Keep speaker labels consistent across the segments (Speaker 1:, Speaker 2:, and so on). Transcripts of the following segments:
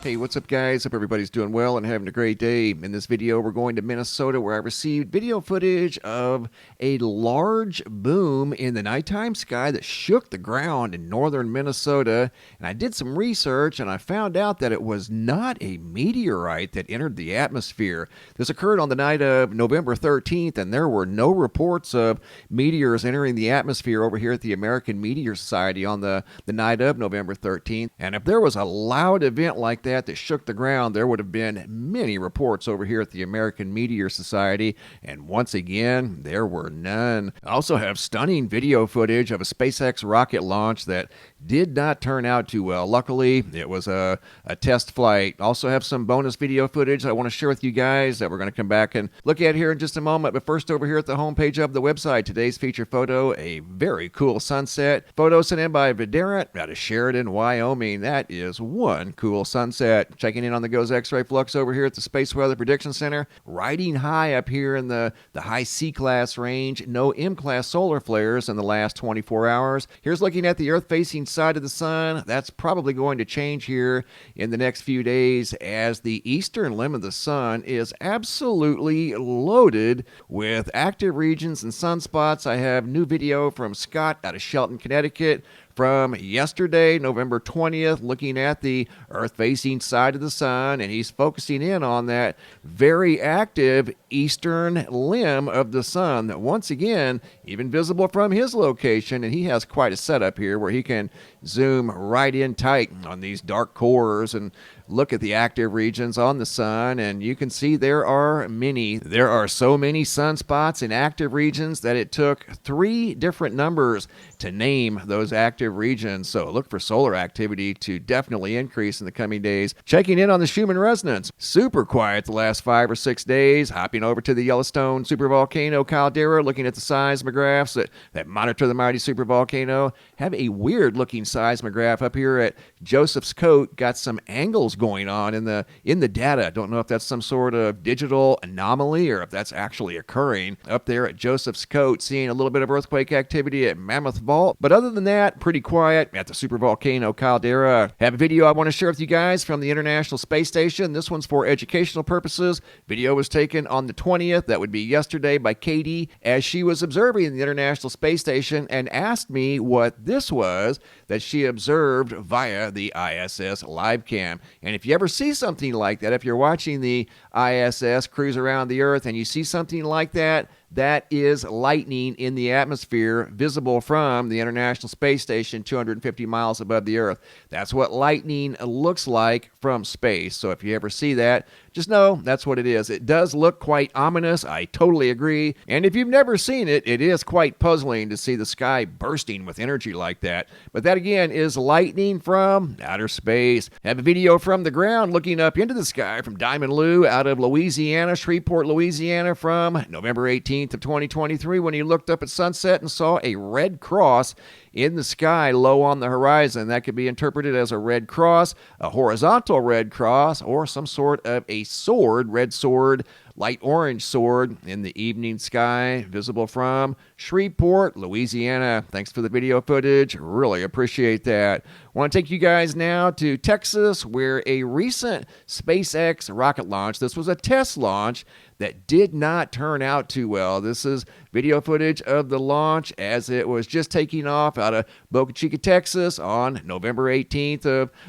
Speaker 1: Hey, what's up guys? Hope everybody's doing well and having a great day. In this video, we're going to Minnesota where I received video footage of a large boom in the nighttime sky that shook the ground in northern Minnesota. And I did some research and I found out that it was not a meteorite that entered the atmosphere. This occurred on the night of November 13th and there were no reports of meteors entering the atmosphere over here at the American Meteor Society on the night of November 13th. And if there was a loud event like that shook the ground, there would have been many reports over here at the American Meteor Society, and once again, there were none. I also have stunning video footage of a SpaceX rocket launch that did not turn out too well. Luckily, it was a test flight. Also have some bonus video footage I want to share with you guys that we're going to come back and look at here in just a moment. But first, over here at the homepage of the website, today's feature photo, a very cool sunset. Photo sent in by Videra out of Sheridan, Wyoming. That is one cool sunset. Checking in on the GOES X-ray flux over here at the Space Weather Prediction Center. Riding high up here in the high C-class range. No M-class solar flares in the last 24 hours. Here's looking at the Earth-facing side of the sun. That's probably going to change here in the next few days as the eastern limb of the sun is absolutely loaded with active regions and sunspots. I have new video from Scott out of Shelton, Connecticut, from yesterday, November 20th, looking at the Earth-facing side of the sun, and he's focusing in on that very active eastern limb of the sun that, once again, even visible from his location, and he has quite a setup here where he can zoom right in tight on these dark cores and look at the active regions on the sun, and you can see there are many. There are so many sunspots in active regions that it took 3 different numbers to name those active regions. So look for solar activity to definitely increase in the coming days. Checking in on the Schumann resonance. Super quiet the last 5 or 6 days. Hopping over to the Yellowstone supervolcano caldera, looking at the seismographs that monitor the mighty supervolcano. Have a weird looking seismograph up here at Joseph's Coat. Got some angles going on in the data. Don't know if that's some sort of digital anomaly or if that's actually occurring up there at Joseph's Coat. Seeing a little bit of earthquake activity at Mammoth Vault, but other than that, pretty quiet at the supervolcano caldera. Have a video I want to share with you guys from the International Space Station. This one's for educational purposes. Video was taken on the 20th. That would be yesterday by Katie as she was observing the International Space Station and asked me what this was that she observed via the ISS live cam. And if you ever see something like that, if you're watching the ISS cruise around the Earth and you see something like that, that is lightning in the atmosphere visible from the International Space Station 250 miles above the Earth. That's what lightning looks like from space. So if you ever see that, just know that's what it is. It does look quite ominous. I totally agree. And if you've never seen it, it is quite puzzling to see the sky bursting with energy like that. But that again is lightning from outer space. Have a video from the ground looking up into the sky from Diamond Lou out of Louisiana, Shreveport, Louisiana, from November 18th of 2023 when he looked up at sunset and saw a red cross in the sky low on the horizon. That could be interpreted as a red cross, a horizontal red cross, or some sort of a sword, red sword, light orange sword in the evening sky, visible from Shreveport, Louisiana. Thanks for the video footage. Really appreciate that. I want to take you guys now to Texas, where a recent SpaceX rocket launch, this was a test launch that did not turn out too well. This is video footage of the launch as it was just taking off out of Boca Chica, Texas on November 18th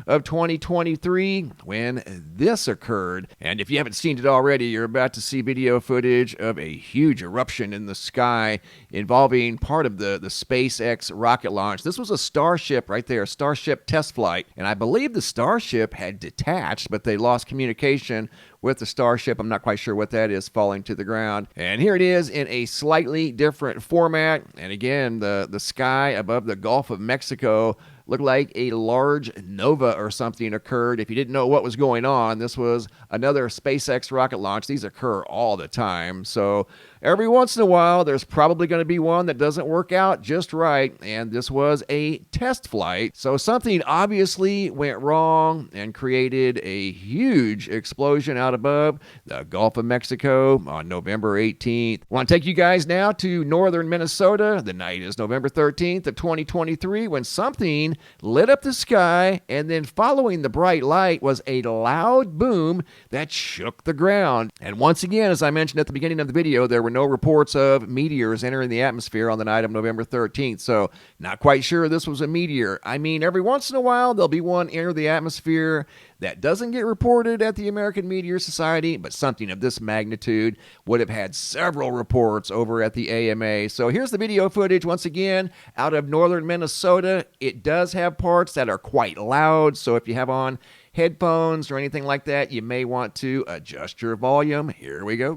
Speaker 1: of 2023 when this occurred. And if you haven't seen it already, you're about to see video footage of a huge eruption in the sky involving part of the SpaceX rocket launch. This was a Starship right there, Starship test flight. And I believe the Starship had detached, but they lost communication with the Starship. I'm not quite sure what that is falling to the ground. And here it is in a slightly different format. And again, the sky above the Gulf of Mexico looked like a large nova or something occurred. If you didn't know what was going on, this was another SpaceX rocket launch. These occur all the time. So every once in a while, there's probably going to be one that doesn't work out just right. And this was a test flight. So something obviously went wrong and created a huge explosion out above the Gulf of Mexico on November 18th. I want to take you guys now to northern Minnesota. The night is November 13th of 2023 when something explosion, lit up the sky, and then following the bright light was a loud boom that shook the ground. And once again, as I mentioned at the beginning of the video, there were no reports of meteors entering the atmosphere on the night of November 13th, so not quite sure this was a meteor. I mean, every once in a while, there'll be one enter the atmosphere that doesn't get reported at the American Meteor Society, but something of this magnitude would have had several reports over at the AMA. So here's the video footage once again out of northern Minnesota. It does have parts that are quite loud, so if you have on headphones or anything like that, you may want to adjust your volume. Here we go.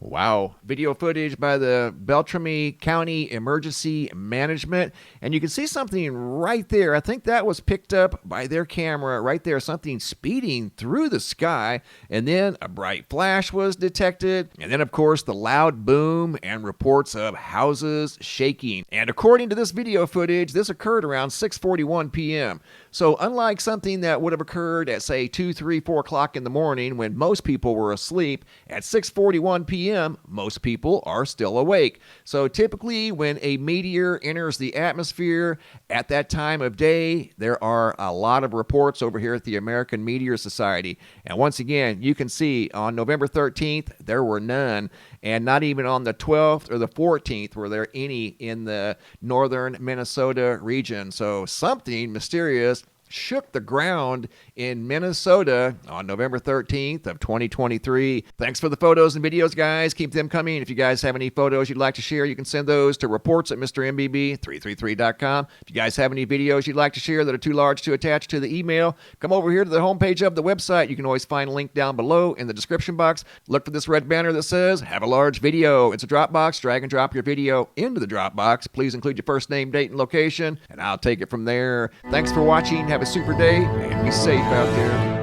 Speaker 1: Wow. Video footage by the Beltrami County Emergency Management. And you can see something right there. I think that was picked up by their camera right there. Something speeding through the sky. And then a bright flash was detected. And then, of course, the loud boom and reports of houses shaking. And according to this video footage, this occurred around 6:41 p.m. So unlike something that would have occurred at, say, 2, 3, 4 o'clock in the morning when most people were asleep, at 6:41 p.m., most people are still awake. So typically when a meteor enters the atmosphere at that time of day, there are a lot of reports over here at the American Meteor Society. And once again, you can see on November 13th, there were none. And not even on the 12th or the 14th were there any in the northern Minnesota region. So something mysterious shook the ground in Minnesota on November 13th of 2023. Thanks for the photos and videos, guys. Keep them coming. If you guys have any photos you'd like to share, you can send those to reports@mrmbb333.com. If you guys have any videos you'd like to share that are too large to attach to the email, come over here to the homepage of the website. You can always find a link down below in the description box. Look for this red banner that says, "Have a large video." It's a Dropbox. Drag and drop your video into the Dropbox. Please include your first name, date, and location, and I'll take it from there. Thanks for watching. Have a super day, and be safe out there.